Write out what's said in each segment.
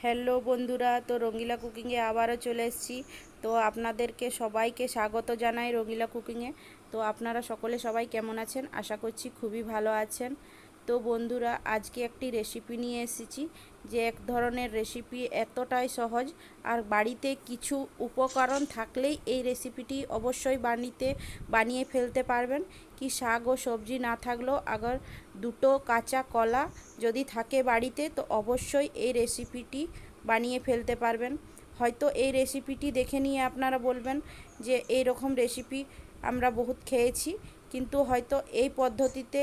Hello বন্ধুরা, তো রঙিলা কুকিংয়ে আবারও চলে এসেছি। তো আপনাদেরকে সবাইকে স্বাগত জানাই রঙিলা কুকিংয়ে। তো আপনারা সকলে সবাই কেমন আছেন? আশা করছি খুবই ভালো আছেন। তো বন্ধুরা, আজকে একটি রেসিপি নিয়ে এসেছি, যে এক ধরনের রেসিপি এতটাই সহজ, আর বাড়িতে কিছু উপকরণ থাকলেই এই রেসিপিটি অবশ্যই বানিয়ে ফেলতে পারবেন। কি শাক ও সবজি না থাকলেও আবার দুটো কাঁচা কলা যদি থাকে বাড়িতে, তো অবশ্যই এই রেসিপিটি বানিয়ে ফেলতে পারবেন। হয়তো এই রেসিপিটি দেখে নিয়ে আপনারা বলবেন যে এই রকম রেসিপি আমরা বহুত খেয়েছি, কিন্তু হয়তো এই পদ্ধতিতে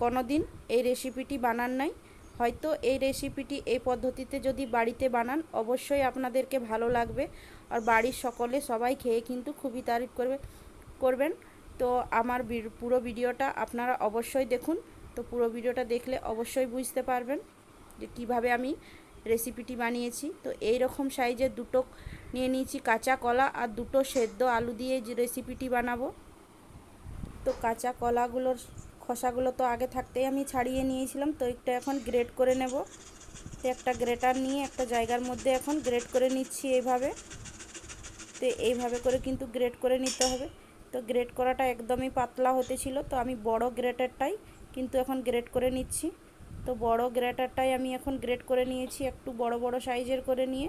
কোনো দিন এই রেসিপিটি বানান নাই। হয়তো এই রেসিপিটি এই পদ্ধতিতে যদি বাড়িতে বানান, অবশ্যই আপনাদেরকে ভালো লাগবে, আর বাড়ির সকলে সবাই খেয়ে কিন্তু খুবই তারিফ করবেন। তো আমার পুরো ভিডিওটা আপনারা অবশ্যই দেখুন। তো পুরো ভিডিওটা দেখলে অবশ্যই বুঝতে পারবেন যে কীভাবে আমি রেসিপিটি বানিয়েছি। তো এই রকম সাইজের দুটো নিয়ে নিয়েছি কাঁচা কলা, আর দুটো সেদ্ধ আলু দিয়ে যে রেসিপিটি বানাবো। তো কাঁচা কলাগুলোর খোসাগুলো তো আগে থাকতেই আমি ছাড়িয়ে নিয়েছিলাম, তো একটা এখন গ্রেট করে নেব। তো একটা গ্রেটার নিয়ে একটা জায়গার মধ্যে এখন গ্রেট করে নিচ্ছি এইভাবে। তো এইভাবে করে কিন্তু গ্রেট করে নিতে হবে। তো গ্রেট করাটা একদমই পাতলা হতে ছিল, তো আমি বড় গ্রেটারটাই কিন্তু এখন গ্রেট করে নিচ্ছি। তো বড় গ্রেটারটাই আমি এখন গ্রেট করে নিয়েছি, একটু বড় বড় সাইজের করে নিয়ে।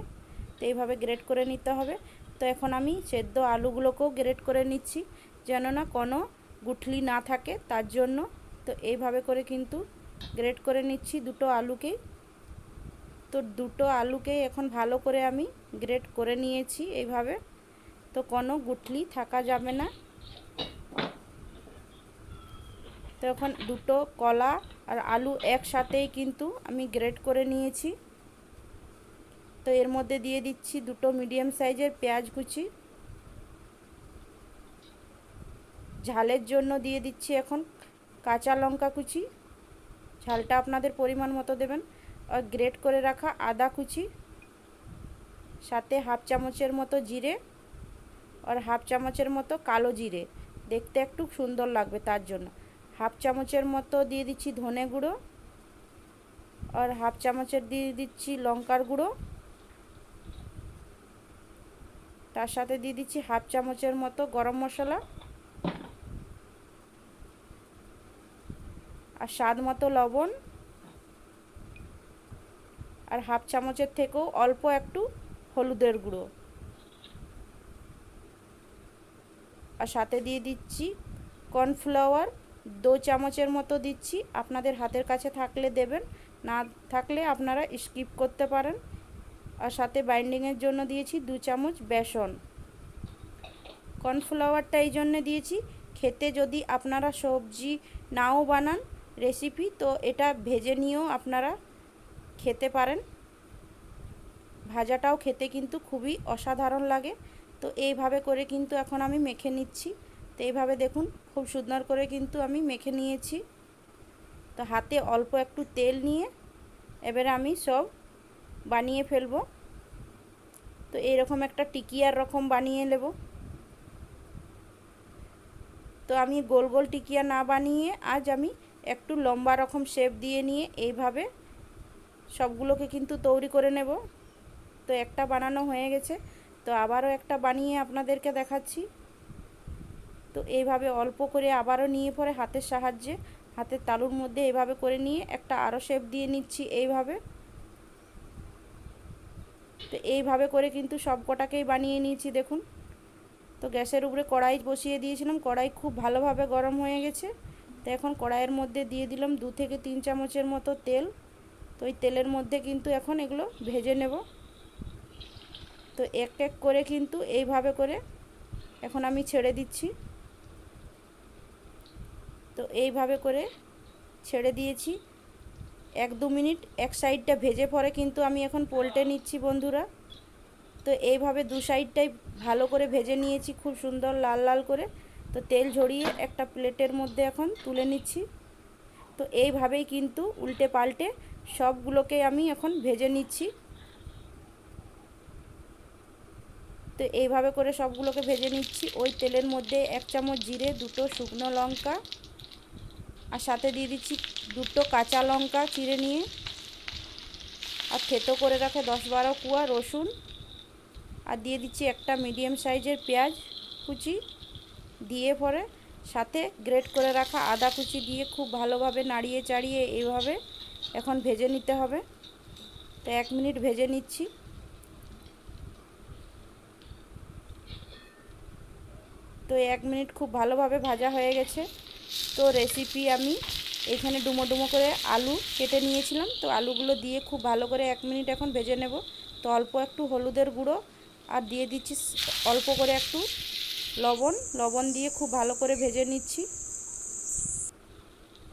তো এইভাবে গ্রেট করে নিতে হবে। তো এখন আমি সেদ্ধ আলুগুলোকেও গ্রেট করে নিচ্ছি, যেন না কোনো গুঠলি না থাকে তার জন্য। তো এইভাবে করে কিন্তু গ্রেট করে নিচ্ছি দুটো আলুকেই। তো দুটো আলুকেই এখন ভালো করে আমি গ্রেট করে নিয়েছি এইভাবে। তো কোনো গুঠলি থাকা যাবে না। তো এখন দুটো কলা আর আলু একসাথেই কিন্তু আমি গ্রেট করে নিয়েছি। তো এর মধ্যে দিয়ে দিচ্ছি দুটো মিডিয়াম সাইজের পেঁয়াজ কুচি। ঝালের জন্য দিয়ে দিচ্ছি এখন কাঁচা লঙ্কা কুচি, ঝালটা আপনাদের পরিমাণ মতো দেবেন। আর গ্রেট করে রাখা আদা কুচি, সাথে হাফ চামচের মতো জিরে, আর হাফ চামচের মতো কালো জিরে, দেখতে একটু সুন্দর লাগবে তার জন্য। হাফ চামচের মতো দিয়ে দিচ্ছি ধনে গুঁড়ো, আর হাফ চামচের দিয়ে দিচ্ছি লঙ্কার গুঁড়ো। তার সাথে দিয়ে দিচ্ছি হাফ চামচের মতো গরম মশলা, আর স্বাদ মতো লবণ, আর হাফ চামচের থেকেও অল্প একটু হলুদের গুঁড়ো, আর সাথে দিয়ে দিচ্ছি কর্নফ্লাওয়ার 2 চামচের মতো দিচ্ছি। আপনাদের হাতের কাছে থাকলে দেবেন, না থাকলে আপনারা স্কিপ করতে পারেন। আর সাথে বাইন্ডিংয়ের জন্য দিয়েছি 2 চামচ বেসন। কর্নফ্লাওয়ারটা এই জন্যে দিয়েছি, খেতে যদি আপনারা সবজি নাও বানান রেসিপি, তো এটা ভেজে নিয়েও আপনারা খেতে পারেন। ভাজাটাও খেতে কিন্তু খুবই অসাধারণ লাগে। তো এইভাবে করে কিন্তু এখন আমি মেখে নিচ্ছি। তো এইভাবে দেখুন খুব সুন্দর করে কিন্তু আমি মেখে নিয়েছি। তো হাতে অল্প একটু তেল নিয়ে এবারে আমি সব বানিয়ে ফেলবো। তো এইরকম একটা টিকিয়ার রকম বানিয়ে নেব। তো আমি গোল গোল টিকিয়া না বানিয়ে আজ আমি একটু লম্বা রকম শেপ দিয়ে নিয়ে এইভাবে সবগুলোকে কিন্তু তৈরি করে নেব। তো একটা বানানো হয়ে গেছে, তো আবারও একটা বানিয়ে আপনাদেরকে দেখাচ্ছি। তো এইভাবে অল্প করে আবারও নিয়ে পরে হাতের সাহায্যে হাতের তালুর মধ্যে এইভাবে করে নিয়ে একটা আরও শেপ দিয়ে নিচ্ছি এইভাবে। তো এইভাবে করে কিন্তু সব কটাকেই বানিয়ে নিয়েছি দেখুন। তো গ্যাসের উপরে কড়াই বসিয়ে দিয়েছিলাম, কড়াই খুব ভালোভাবে গরম হয়ে গেছে। তো এখন কড়াইয়ের মধ্যে দিয়ে দিলাম 2 থেকে 3 চামচের মতো তেল। তো ওই তেলের মধ্যে কিন্তু এখন এগুলো ভেজে নেব। তো এক এক করে কিন্তু এইভাবে করে এখন আমি ছেড়ে দিচ্ছি। তো এইভাবে করে ছেড়ে দিয়েছি। 1-2 মিনিট এক সাইডটা ভেজে পরে কিন্তু আমি এখন পলটে নিচ্ছি বন্ধুরা। তো এইভাবে দু সাইডটাই ভালো করে ভেজে নিয়েছি, খুব সুন্দর লাল লাল করে। তো তেল ঝরিয়ে একটা প্লেটের মধ্যে এখন তুলে নিচ্ছি। তো এইভাবেই কিন্তু উল্টে পাল্টে সবগুলোকে আমি এখন ভেজে নিচ্ছি। তো এইভাবে করে সবগুলোকে ভেজে নিচ্ছি। ওই তেলের মধ্যে 1 চামচ জিরে, 2টো শুকনো লঙ্কা, আর সাথে দিয়ে দিচ্ছি 2টো কাঁচা লঙ্কা চিড়ে নিয়ে, আর থেতো করে রাখা 10-12 কোয়া রসুন, আর দিয়ে দিচ্ছি একটা মিডিয়াম সাইজের পেঁয়াজ কুচি, দিয়ে পরে সাথে গ্রেট করে রাখা আদা কুচি দিয়ে খুব ভালোভাবে নাড়িয়ে চাড়িয়ে এইভাবে এখন ভেজে নিতে হবে। তো 1 মিনিট ভেজে নিচ্ছি। তো 1 মিনিট খুব ভালোভাবে ভাজা হয়ে গেছে। তো রেসিপি আমি এখানে ডুমো ডুমো করে আলু কেটে নিয়েছিলাম, তো আলুগুলো দিয়ে খুব ভালো করে 1 মিনিট এখন ভেজে নেব। তো অল্প একটু হলুদের গুঁড়ো আর দিয়ে দিচ্ছি অল্প করে একটু লবণ দিয়ে খুব ভালো করে ভেজে নিচ্ছি।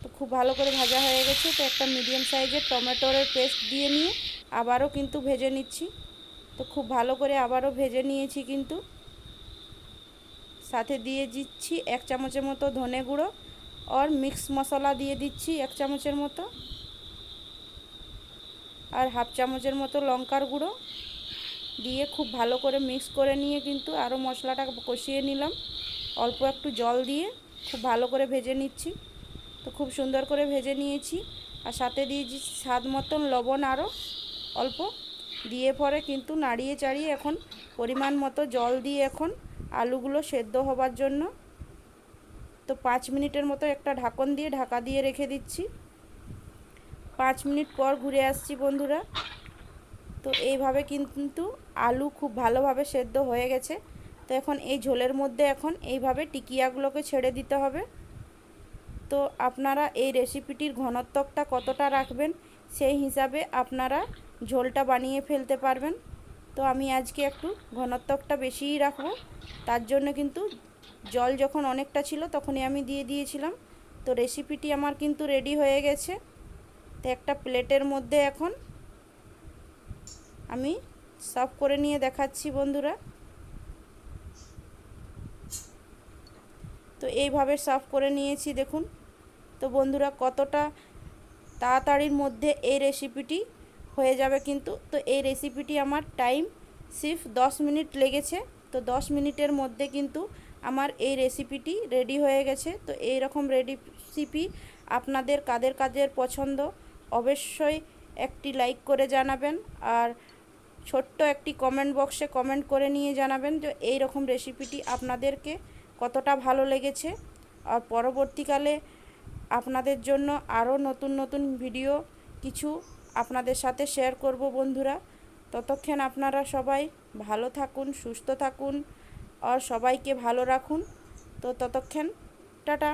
তো খুব ভালো করে ভাজা হয়ে গেছে। তো একটা মিডিয়াম সাইজের টমেটোর পেস্ট দিয়ে নিয়ে আবারও কিন্তু ভেজে নিচ্ছি। তো খুব ভালো করে আবারও ভেজে নিয়েছি কিন্তু। সাথে দিয়ে দিচ্ছি 1 চামচের মতো ধনে গুঁড়ো আর মিক্স মশলা দিয়ে দিচ্ছি 1 চামচের মতো, আর 1/2 চামচের মতো লঙ্কার গুঁড়ো দিয়ে খুব ভালো করে মিক্স করে নিয়ে কিন্তু আরও মশলাটা কষিয়ে নিলাম অল্প একটু জল দিয়ে। খুব ভালো করে ভেজে নিচ্ছি। তো খুব সুন্দর করে ভেজে নিয়েছি। আর সাথে দিয়েছি স্বাদ মতন লবণ আরও অল্প দিয়ে পরে কিন্তু নাড়িয়ে চাড়িয়ে এখন পরিমাণ মতো জল দিয়ে এখন আলুগুলো সেদ্ধ হবার জন্য তো 5 মিনিটের মতো একটা ঢাকন দিয়ে ঢাকা দিয়ে রেখে দিচ্ছি। 5 মিনিট পর ঘুরে আসছি বন্ধুরা। তো এইভাবে কিন্তু আলু খুব ভালোভাবে সেদ্ধ হয়ে গেছে। তো এখন এই ঝোলের মধ্যে এখন এইভাবে টিকিয়াগুলোকে ছেড়ে দিতে হবে। তো আপনারা এই রেসিপিটির ঘনত্বটা কতটা রাখবেন সেই হিসাবে আপনারা ঝোলটা বানিয়ে ফেলতে পারবেন। তো আমি আজকে একটু ঘনত্বটা বেশিই রাখবো, তার জন্য কিন্তু জল যখন অনেকটা ছিল তখনই আমি দিয়ে দিয়েছিলাম। তো রেসিপিটি আমার কিন্তু রেডি হয়ে গেছে। তো একটা প্লেটের মধ্যে এখন আমি সার্ভ করে নিয়ে দেখাচ্ছি বন্ধুরা। তো এইভাবে সার্ভ করে নিয়েছি দেখুন। তো বন্ধুরা কতটা তাড়াতাড়ির মধ্যে এই রেসিপিটি হয়ে যাবে কিন্তু। তো এই রেসিপিটি আমার টাইম সির্ফ 10 মিনিট লেগেছে। তো 10 মিনিটের মধ্যে কিন্তু আমার এই রেসিপিটি রেডি হয়ে গেছে। তো এই রকম রেসিপি আপনাদের কাদের কাদের পছন্দ অবশ্যই একটি লাইক করে জানাবেন, আর ছোট্ট একটি কমেন্ট বক্সে কমেন্ট করে নিয়ে জানাবেন যে এই রকম রেসিপিটি আপনাদেরকে কতটা ভালো লেগেছে। আর পরবর্তীকালে আপনাদের জন্য আরও নতুন নতুন ভিডিও কিছু আপনাদের সাথে শেয়ার করব বন্ধুরা। ততক্ষণ আপনারা সবাই ভালো থাকুন, সুস্থ থাকুন আর সবাইকে ভালো রাখুন। তো ততক্ষণ টাটা।